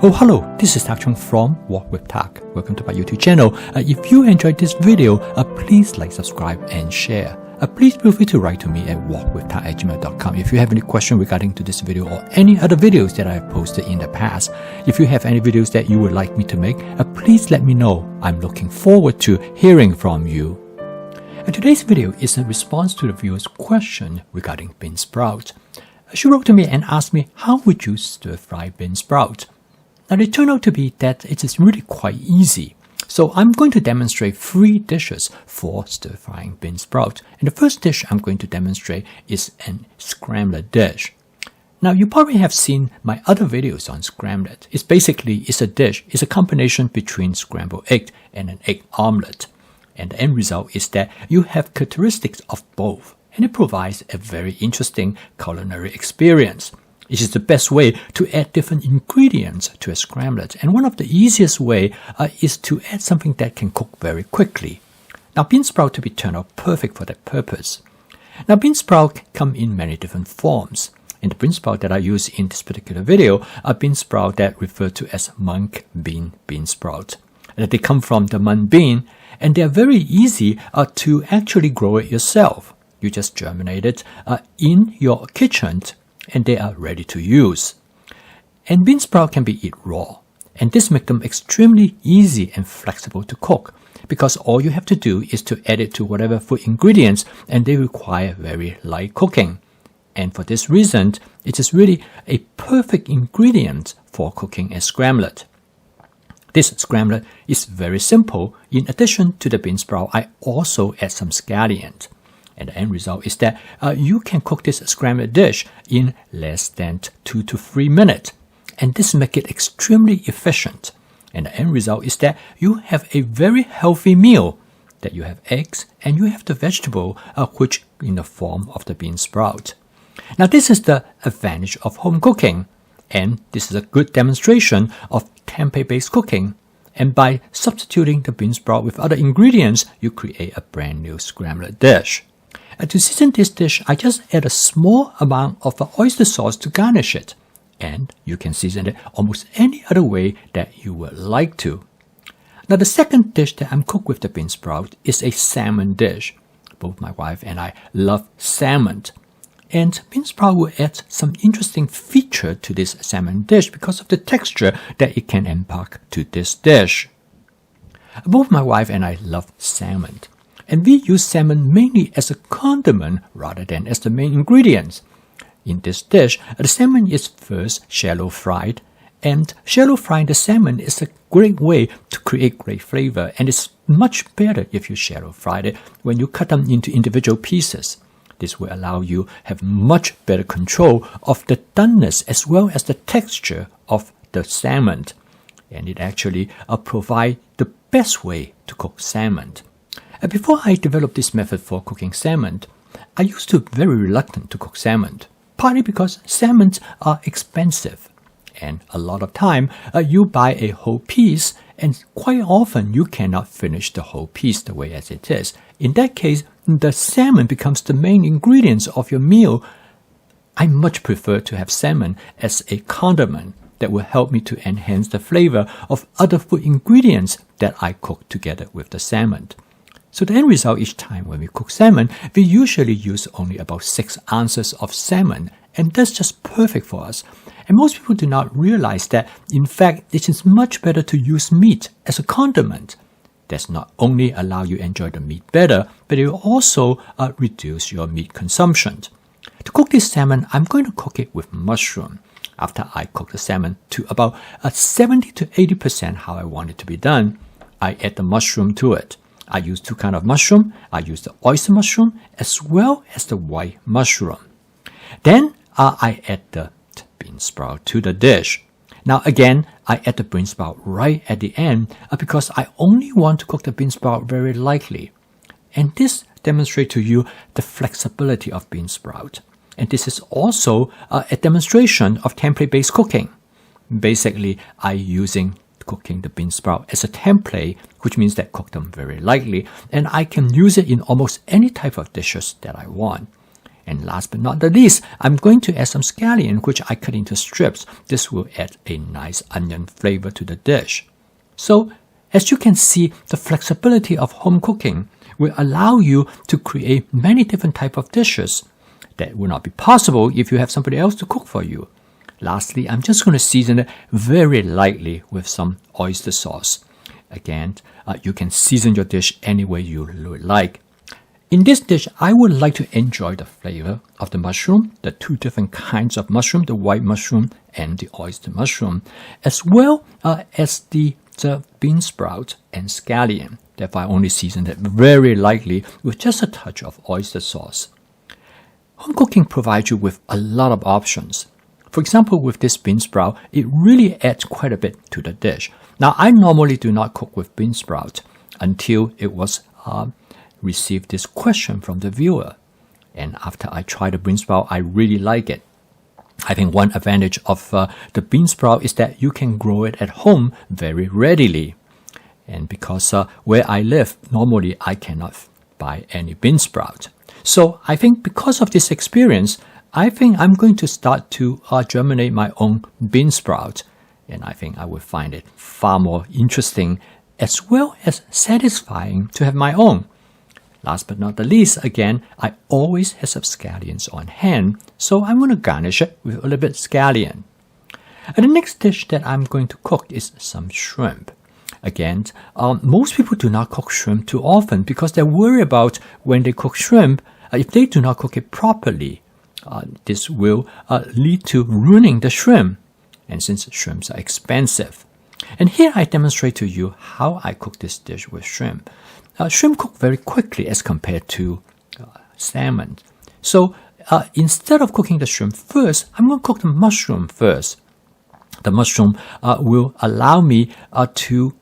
Oh, hello, this is Tak Chung from Walk with Tak. Welcome to my YouTube channel. If you enjoyed this video, please like, subscribe, and share. Please feel free to write to me at walkwithtak@gmail.com if you have any question regarding to this video or any other videos that I have posted in the past. If you have any videos that you would like me to make, please let me know. I'm looking forward to hearing from you. Today's video is in response to the viewer's question regarding bean sprouts. She wrote to me and asked me, how would you stir fry bean sprouts? Now, it turned out to be that it is really quite easy. So I'm going to demonstrate 3 dishes for stir frying bean sprouts. And the first dish I'm going to demonstrate is an scramble dish. Now, you probably have seen my other videos on scrambled. It's a dish. It's a combination between scrambled egg and an egg omelette. And the end result is that you have characteristics of both. And it provides a very interesting culinary experience. It is the best way to add different ingredients to a scrambled, and one of the easiest way is to add something that can cook very quickly. Now, bean sprout to be turned out perfect for that purpose. Now, bean sprout come in many different forms, and the bean sprout that I use in this particular video are bean sprout that referred to as mung bean sprout. They come from the mung bean, and they are very easy to actually grow it yourself. You just germinate it in your kitchen, and they are ready to use. And bean sprout can be eaten raw, and this makes them extremely easy and flexible to cook, because all you have to do is to add it to whatever food ingredients, and they require very light cooking. And for this reason, it is really a perfect ingredient for cooking a scrambled. This scrambled is very simple. In addition to the bean sprout, I also add some scallion. And the end result is that you can cook this scrambled dish in less than 2 to 3 minutes. And this makes it extremely efficient. And the end result is that you have a very healthy meal. That you have eggs and you have the vegetable, which in the form of the bean sprout. Now, this is the advantage of home cooking. And this is a good demonstration of tempeh-based cooking. And by substituting the bean sprout with other ingredients, you create a brand new scrambled dish. To season this dish, I just add a small amount of oyster sauce to garnish it. And you can season it almost any other way that you would like to. Now, the second dish that I'm cooked with the bean sprout is a salmon dish. Both my wife and I love salmon. And bean sprout will add some interesting feature to this salmon dish because of the texture that it can impart to this dish. Both my wife and I love salmon. And we use salmon mainly as a condiment rather than as the main ingredients. In this dish, the salmon is first shallow fried, and shallow frying the salmon is a great way to create great flavor, and it's much better if you shallow fry it when you cut them into individual pieces. This will allow you have much better control of the doneness as well as the texture of the salmon, and it actually provides the best way to cook salmon. Before I developed this method for cooking salmon, I used to be very reluctant to cook salmon, partly because salmon are expensive. And a lot of time, you buy a whole piece, and quite often you cannot finish the whole piece the way as it is. In that case, the salmon becomes the main ingredients of your meal. I much prefer to have salmon as a condiment that will help me to enhance the flavor of other food ingredients that I cook together with the salmon. So the end result each time when we cook salmon, we usually use only about 6 ounces of salmon, and that's just perfect for us. And most people do not realize that, in fact, it is much better to use meat as a condiment. That's not only allow you enjoy the meat better, but it will also reduce your meat consumption. To cook this salmon, I'm going to cook it with mushroom. After I cook the salmon to about 70 to 80% how I want it to be done, I add the mushroom to it. I use 2 kinds of mushroom. I use the oyster mushroom as well as the white mushroom. Then I add the bean sprout to the dish. Now again, I add the bean sprout right at the end because I only want to cook the bean sprout very lightly. And this demonstrates to you the flexibility of bean sprout. And this is also a demonstration of template-based cooking. Basically, I using cooking the bean sprout as a template, which means that cook them very lightly, and I can use it in almost any type of dishes that I want. And last but not the least, I'm going to add some scallion, which I cut into strips. This will add a nice onion flavor to the dish. So, as you can see, the flexibility of home cooking will allow you to create many different types of dishes that will not be possible if you have somebody else to cook for you. Lastly, I'm just going to season it very lightly with some oyster sauce. Again, you can season your dish any way you would like. In this dish, I would like to enjoy the flavor of the mushroom, the two different kinds of mushroom, the white mushroom and the oyster mushroom, as well as the bean sprout and scallion. Therefore, I only seasoned it very lightly with just a touch of oyster sauce. Home cooking provides you with a lot of options. For example, with this bean sprout, it really adds quite a bit to the dish. Now, I normally do not cook with bean sprout until it was received this question from the viewer. And after I try the bean sprout, I really like it. I think one advantage of the bean sprout is that you can grow it at home very readily. And because where I live, normally I cannot buy any bean sprout. So I think because of this experience, I think I'm going to start to germinate my own bean sprout. And I think I will find it far more interesting as well as satisfying to have my own. Last but not the least, again, I always have some scallions on hand, so I'm going to garnish it with a little bit of scallion. And the next dish that I'm going to cook is some shrimp. Again, most people do not cook shrimp too often because they're worried about when they cook shrimp, if they do not cook it properly, this will lead to ruining the shrimp. And since shrimps are expensive. And here I demonstrate to you how I cook this dish with shrimp. Shrimp cook very quickly as compared to salmon. So instead of cooking the shrimp first, I'm going to cook the mushroom first. The mushroom will allow me to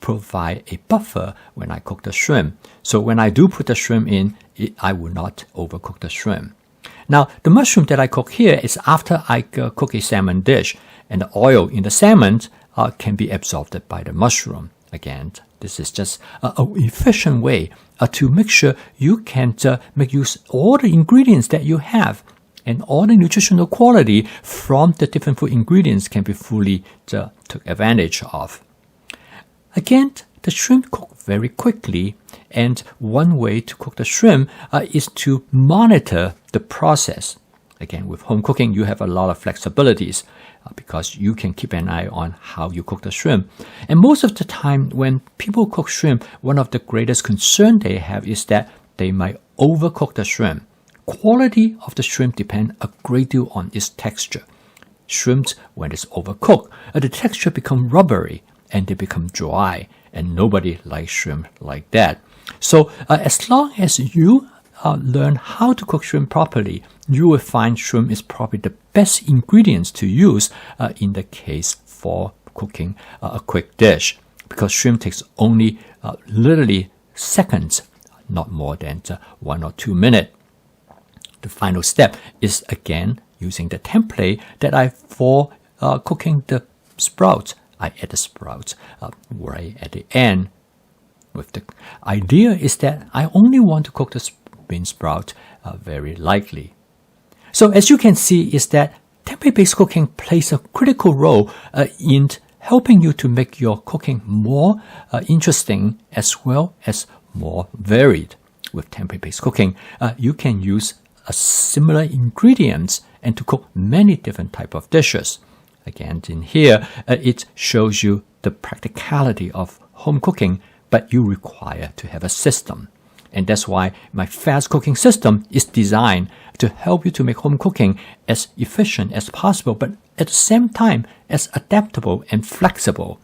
provide a buffer when I cook the shrimp. So when I do put the shrimp in, I will not overcook the shrimp. Now, the mushroom that I cook here is after I cook a salmon dish, and the oil in the salmon can be absorbed by the mushroom. Again, this is just an efficient way to make sure you can make use of all the ingredients that you have, and all the nutritional quality from the different food ingredients can be fully took advantage of. Again, the shrimp cook very quickly, and one way to cook the shrimp is to monitor the process. Again, with home cooking, you have a lot of flexibilities because you can keep an eye on how you cook the shrimp. And most of the time, when people cook shrimp, one of the greatest concerns they have is that they might overcook the shrimp. Quality of the shrimp depends a great deal on its texture. Shrimp, when it's overcooked, the texture becomes rubbery and they become dry, and nobody likes shrimp like that. So as long as you learn how to cook shrimp properly, you will find shrimp is probably the best ingredients to use in the case for cooking a quick dish, because shrimp takes only literally seconds, not more than 1 or 2 minutes. The final step is again using the template that I for cooking the sprouts. I add the sprouts right at the end. With the idea is that I only want to cook the bean sprout very lightly. So as you can see is that template-based cooking plays a critical role in helping you to make your cooking more interesting as well as more varied. With template-based cooking, you can use similar ingredients and to cook many different types of dishes. Again, in here, it shows you the practicality of home cooking, but you require to have a system. And that's why my fast cooking system is designed to help you to make home cooking as efficient as possible, but at the same time as adaptable and flexible.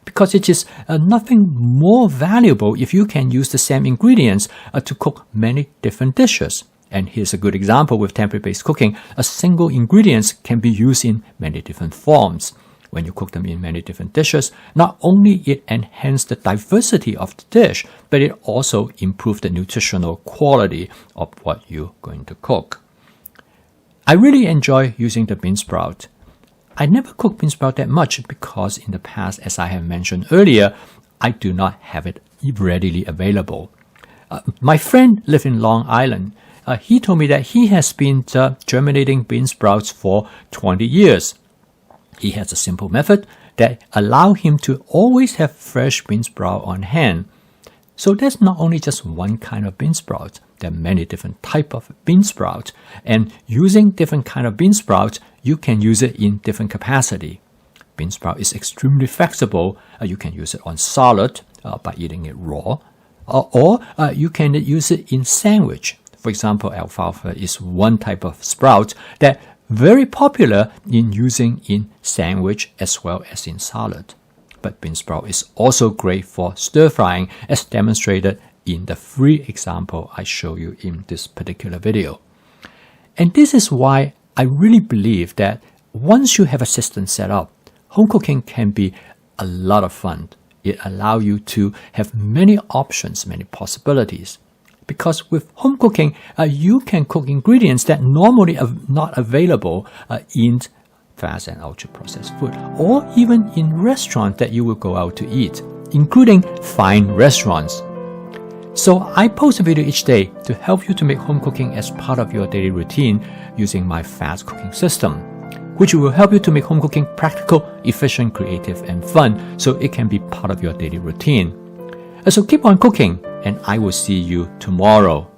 Because it is nothing more valuable if you can use the same ingredients to cook many different dishes. And here's a good example with template-based cooking. A single ingredient can be used in many different forms. When you cook them in many different dishes, not only it enhances the diversity of the dish, but it also improves the nutritional quality of what you're going to cook. I really enjoy using the bean sprout. I never cook bean sprout that much because in the past, as I have mentioned earlier, I do not have it readily available. My friend lives in Long Island. he told me that he has been germinating bean sprouts for 20 years. He has a simple method that allows him to always have fresh bean sprout on hand. So there's not only just one kind of bean sprout. There are many different types of bean sprout. And using different kind of bean sprouts, you can use it in different capacity. Bean sprout is extremely flexible. You can use it on salad by eating it raw. Or you can use it in sandwich. For example, alfalfa is one type of sprout that very popular in using in sandwich as well as in salad. But bean sprout is also great for stir frying, as demonstrated in the free example I show you in this particular video. And this is why I really believe that once you have a system set up, home cooking can be a lot of fun. It allows you to have many options, many possibilities. Because with home cooking, you can cook ingredients that normally are not available in fast and ultra-processed food, or even in restaurants that you will go out to eat, including fine restaurants. So I post a video each day to help you to make home cooking as part of your daily routine using my fast cooking system, which will help you to make home cooking practical, efficient, creative, and fun, so it can be part of your daily routine. So keep on cooking, and I will see you tomorrow.